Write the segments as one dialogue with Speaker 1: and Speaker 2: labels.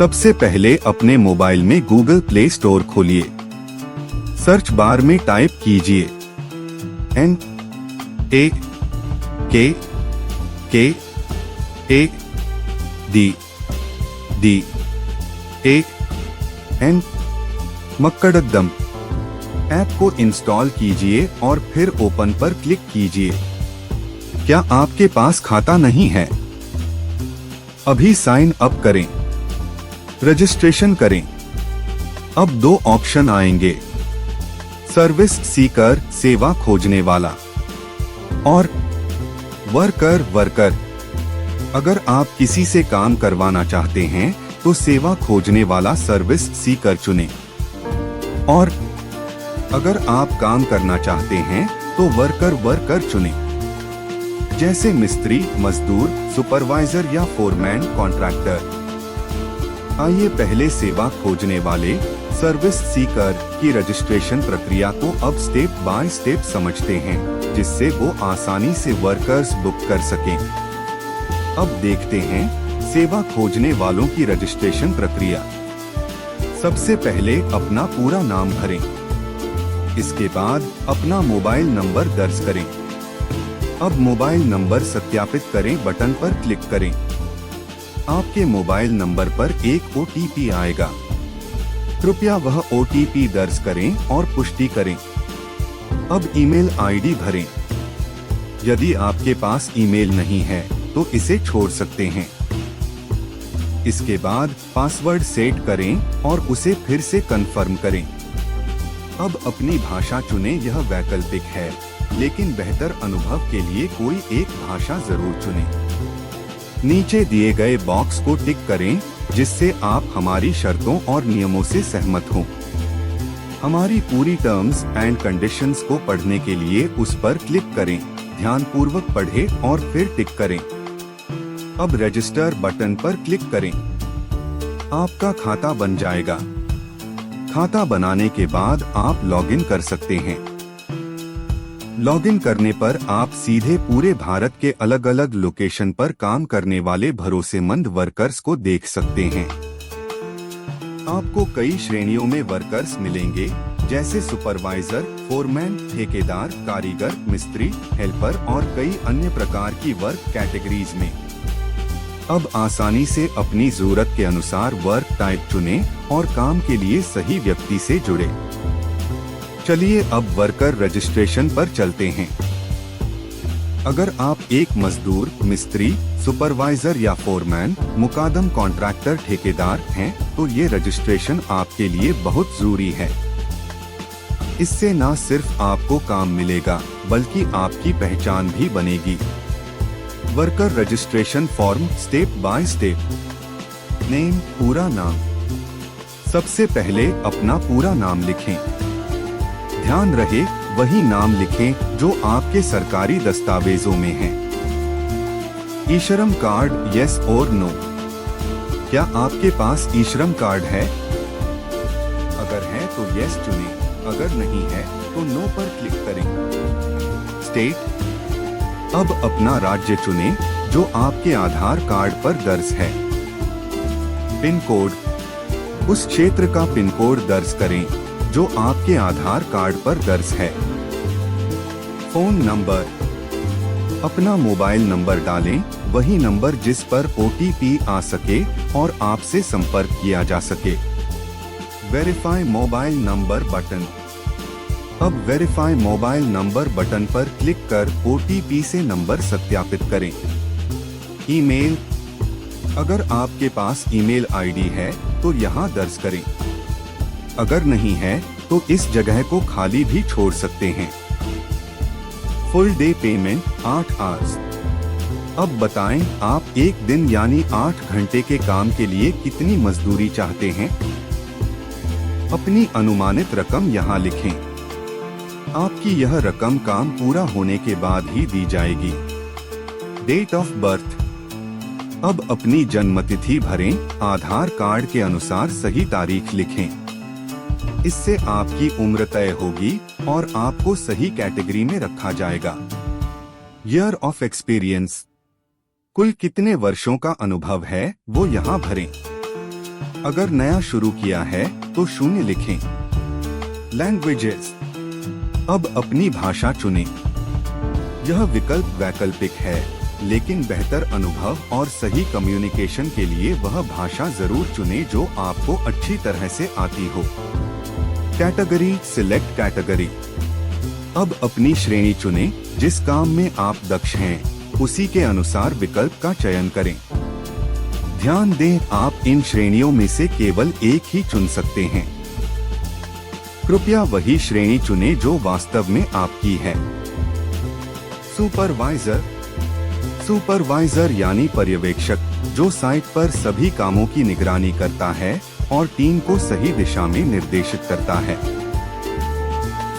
Speaker 1: सबसे पहले अपने मोबाइल में गूगल प्ले स्टोर खोलिए। सर्च बार में टाइप कीजिए NAKKADN मक्कडम। ऐप को इंस्टॉल कीजिए और फिर ओपन पर क्लिक कीजिए। क्या आपके पास खाता नहीं है? अभी साइन अप करें, रजिस्ट्रेशन करें। अब दो ऑप्शन आएंगे, सर्विस सीकर सेवा खोजने वाला और वर्कर। अगर आप किसी से काम करवाना चाहते हैं तो सेवा खोजने वाला सर्विस सीकर चुनें, और अगर आप काम करना चाहते हैं तो वर्कर चुनें, जैसे मिस्त्री, मजदूर, सुपरवाइजर या फोरमैन, कॉन्ट्रैक्टर। आइए पहले सेवा खोजने वाले सर्विस सीकर की रजिस्ट्रेशन प्रक्रिया को अब स्टेप बाय स्टेप समझते हैं, जिससे वो आसानी से वर्कर्स बुक कर सकें। अब देखते हैं सेवा खोजने वालों की रजिस्ट्रेशन प्रक्रिया। सबसे पहले अपना पूरा नाम भरें। इसके बाद अपना मोबाइल नंबर दर्ज करें। अब मोबाइल नंबर सत्यापित करें बटन पर क्लिक करें। आपके मोबाइल नंबर पर एक OTP आएगा। कृपया वह OTP दर्ज करें और पुष्टि करें। अब ईमेल ID भरें। यदि आपके पास ईमेल नहीं है तो इसे छोड़ सकते हैं। इसके बाद पासवर्ड सेट करें और उसे फिर से कंफर्म करें। अब अपनी भाषा चुनें, यह वैकल्पिक है, लेकिन बेहतर अनुभव के लिए कोई एक भाषा जरूर चुनें। नीचे दिए गए बॉक्स को टिक करें जिससे आप हमारी शर्तों और नियमों से सहमत हों। हमारी पूरी टर्म्स एंड कंडीशंस को पढ़ने के लिए उस पर क्लिक करें। ध्यानपूर्वक पढ़ें और फिर टिक करें। अब रजिस्टर बटन पर क्लिक करें। आपका खाता बन जाएगा। खाता बनाने के बाद आप लॉगिन कर सकते हैं। लॉगिन करने पर आप सीधे पूरे भारत के अलग अलग लोकेशन पर काम करने वाले भरोसेमंद वर्कर्स को देख सकते हैं। आपको कई श्रेणियों में वर्कर्स मिलेंगे, जैसे सुपरवाइजर, फोरमैन, ठेकेदार, कारीगर, मिस्त्री, हेल्पर और कई अन्य प्रकार की वर्क कैटेगरीज में। अब आसानी से अपनी जरूरत के अनुसार वर्क टाइप चुनें और काम के लिए सही व्यक्ति से जुड़े। चलिए अब वर्कर रजिस्ट्रेशन पर चलते हैं। अगर आप एक मजदूर, मिस्त्री, सुपरवाइजर या फोरमैन, मुकादम, कॉन्ट्रैक्टर, ठेकेदार हैं, तो ये रजिस्ट्रेशन आपके लिए बहुत जरूरी है। इससे न सिर्फ आपको काम मिलेगा बल्कि आपकी पहचान भी बनेगी। Worker registration form step by step. Name, पूरा नाम। सबसे पहले अपना पूरा नाम लिखें। ध्यान रहे वही नाम लिखें जो आपके सरकारी दस्तावेजों में है। ई-श्रम कार्ड, यस और नो। क्या आपके पास ई-श्रम कार्ड है? अगर है तो यस चुनें, अगर नहीं है तो नो पर क्लिक करें। स्टेट। अब अपना राज्य चुनें जो आपके आधार कार्ड पर दर्ज है। पिन कोड, उस क्षेत्र का पिन कोड दर्ज करें जो आपके आधार कार्ड पर दर्ज है। फोन नंबर, अपना मोबाइल नंबर डालें, वही नंबर जिस पर OTP आ सके और आपसे संपर्क किया जा सके। Verify mobile number button. अब वेरीफाई मोबाइल नंबर बटन पर क्लिक कर OTP से नंबर सत्यापित करें। ईमेल, अगर आपके पास ईमेल ID है तो यहाँ दर्ज करें। अगर नहीं है तो इस जगह को खाली भी छोड़ सकते हैं। Full day payment 8 hours. अब बताएं आप एक दिन यानी 8 घंटे के काम के लिए कितनी मजदूरी चाहते हैं। अपनी अनुमानित रकम यहाँ लिखें। आपकी यह रकम काम पूरा होने के बाद ही दी जाएगी। Date of birth. अब अपनी जन्मतिथि भरें, आधार कार्ड के अनुसार सही तारीख लिखें। इससे आपकी उम्र तय होगी और आपको सही कैटेगरी में रखा जाएगा। ईयर ऑफ एक्सपीरियंस, कुल कितने वर्षों का अनुभव है वो यहाँ भरें। अगर नया शुरू किया है तो 0 लिखें। लैंग्वेजेस, अब अपनी भाषा चुनें। यह विकल्प वैकल्पिक है, लेकिन बेहतर अनुभव और सही कम्युनिकेशन के लिए वह भाषा जरूर चुनें जो आपको अच्छी तरह से आती हो। Category, select category. अब अपनी श्रेणी चुनें। जिस काम में आप दक्ष हैं, उसी के अनुसार विकल्प का चयन करें। ध्यान दें, आप इन श्रेणियों में से केवल एक ही चुन सकते हैं। कृपया वही श्रेणी चुनें जो वास्तव में आपकी है। सुपरवाइजर। सुपरवाइजर यानी पर्यवेक्षक, जो साइट पर सभी कामों की निगरानी करता है और टीम को सही दिशा में निर्देशित करता है।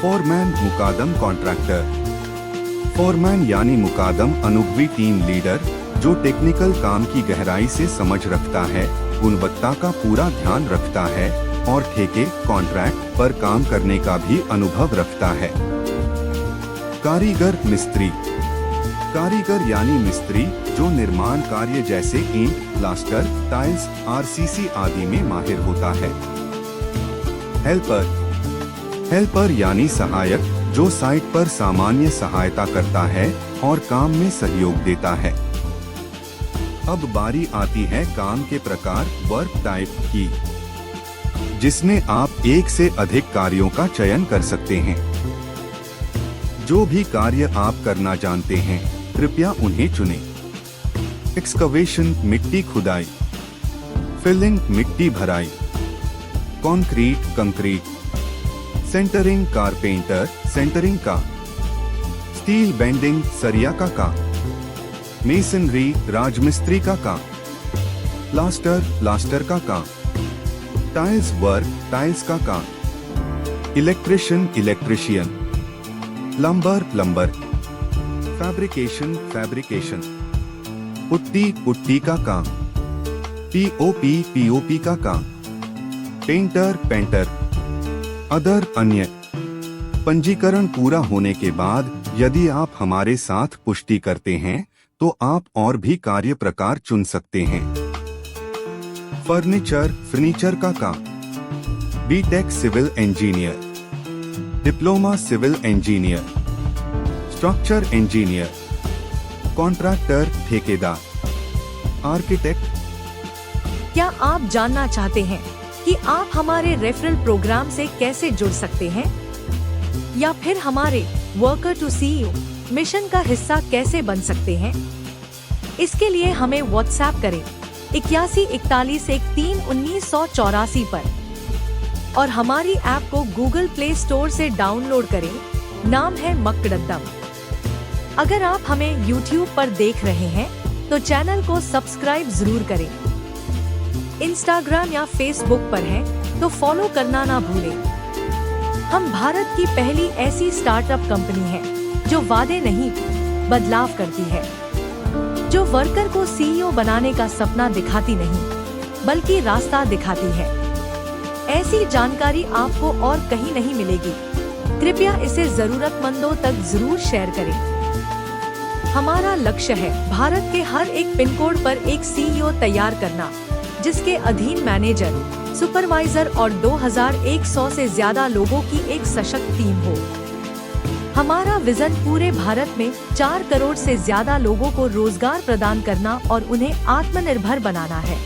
Speaker 1: फोरमैन, मुकादम कॉन्ट्रैक्टर। फोरमैन यानी मुकादम अनुभवी टीम लीडर, जो टेक्निकल काम की गहराई से समझ रखता है, गुणवत्ता का पूरा ध्यान रखता है और ठेके, कॉन्ट्रैक्ट पर काम करने का भी अनुभव रखता है। कारीगर, मिस्त्री। कारीगर यानी मिस्त्री, जो निर्माण कार्य जैसे ईंट, प्लास्टर, टाइल्स, आरसीसी आदि में माहिर होता है। हेल्पर। हेल्पर यानी सहायक, जो साइट पर सामान्य सहायता करता है और काम में सहयोग देता है। अब बारी आती है काम के प्रकार, वर्क टाइप की, जिसमें आप एक से अधिक कार्यों का चयन कर सकते हैं। जो भी कार्य आप करना जानते हैं, कृपया उन्हें चुनें। एक्सकवेशन, मिट्टी खुदाई। फिलिंग, मिट्टी भराई। Concrete, concrete. Centering, carpenter, centering का। स्टील बेंडिंग, सरिया का काम। मेसनरी, राजमिस्त्री का काम। प्लास्टर, प्लास्टर का काम। टाइल्स वर्क, टाइल्स का काम। Electrician, electrician. Plumber, plumber. Fabrication, fabrication. Putty, putty का काम। पीओपी, पीओपी का काम। Painter, painter. अदर, अन्य। पंजीकरण पूरा होने के बाद यदि आप हमारे साथ पुष्टि करते हैं तो आप और भी कार्य प्रकार चुन सकते हैं। फर्नीचर, फर्नीचर का काम। BTech, civil engineer. Diploma, civil engineer. Structure engineer. Contractor, ठेकेदार। आर्किटेक्ट।
Speaker 2: क्या आप जानना चाहते हैं कि आप हमारे रेफरल प्रोग्राम से कैसे जुड़ सकते हैं, या फिर हमारे वर्कर टू सीईओ मिशन का हिस्सा कैसे बन सकते हैं? इसके लिए हमें व्हाट्सएप करें 8141131984 पर और हमारी ऐप को गूगल प्ले स्टोर से डाउनलोड करें। नाम है मकड़दम। अगर आप हमें यूट्यूब पर देख रहे हैं तो चैनल को सब्सक्राइब जरूर करें। इंस्टाग्राम या फेसबुक पर हैं तो फॉलो करना ना भूलें। हम भारत की पहली ऐसी स्टार्टअप कंपनी है जो वादे नहीं, बदलाव करती है, जो वर्कर को सीईओ बनाने का सपना दिखाती नहीं, बल्कि रास्ता दिखाती है। ऐसी जानकारी आपको और कहीं नहीं मिलेगी। कृपया इसे जरूरतमंदों तक जरूर शेयर करें। हमारा लक्ष्य है भारत के हर एक पिन कोड पर एक सीईओ तैयार करना, जिसके अधीन मैनेजर, सुपरवाइजर और 2100 से ज्यादा लोगों की एक सशक्त टीम हो। हमारा विजन पूरे भारत में 4 करोड़ से ज्यादा लोगों को रोजगार प्रदान करना और उन्हें आत्मनिर्भर बनाना है।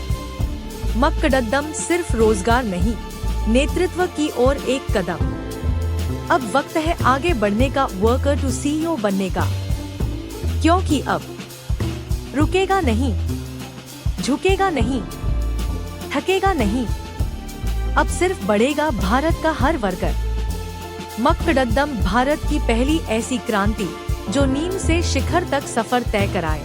Speaker 2: मकड़दम सिर्फ रोजगार नहीं, नेतृत्व की ओर एक कदम। अब वक्त है आगे बढ़ने का, वर्कर टू सीईओ बनने का, क्योंकि अब रुकेगा नहीं, झुकेगा नहीं, थकेगा नहीं, अब सिर्फ बढ़ेगा भारत का हर वर्कर। मकड़दम, भारत की पहली ऐसी क्रांति जो नींव से शिखर तक सफर तय कराए।